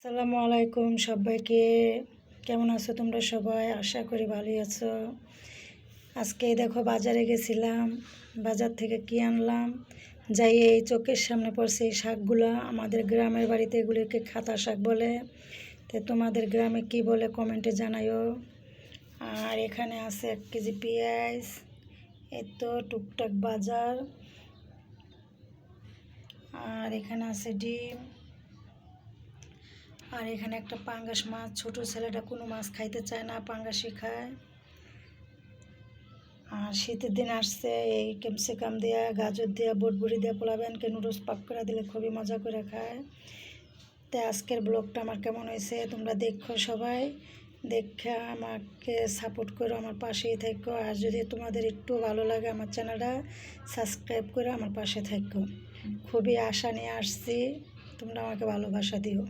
আসসালামু আলাইকুম সবাইকে। কেমন আছো তোমরা সবাই? আশা করি ভালোই আছো। আজকে দেখো বাজারে গেছিলাম, বাজার থেকে কি আনলাম, যাই এই চোখের সামনে পড়ছে এই শাকগুলো। আমাদের গ্রামের বাড়িতে এগুলিকে খাতা শাক বলে, তো তোমাদের গ্রামে কি বলে কমেন্টে জানাইও। আর এখানে আছে 1 কেজি পেঁয়াজ, এই তো টুকটাক বাজার। আর এখানে আছে ডিম, আর এখানে একটা পাঙ্গাস মাছ। ছোট ছেলেটা কোনো মাছ খাইতে চায় না, পাঙ্গাসই খায়। আর শীতের দিন আসছে, এই ক্যাপসিকাম দেওয়া, গাজর দেওয়া, বটবড়ি দেওয়া পোলাবেনকে নুডলস পাক করে দিলে খুবই মজা করে খায়। তাই আজকের ব্লগটা আমার কেমন হয়েছে তোমরা দেখো, সবাই দেখে আমাকে সাপোর্ট করো, আমার পাশেই থাকো। আর যদি তোমাদের একটু ভালো লাগে আমার চ্যানেলটা সাবস্ক্রাইব করে আমার পাশে থাকো। খুবই আশা নিয়ে আসছি, তোমরা আমাকে ভালোবাসা দিও।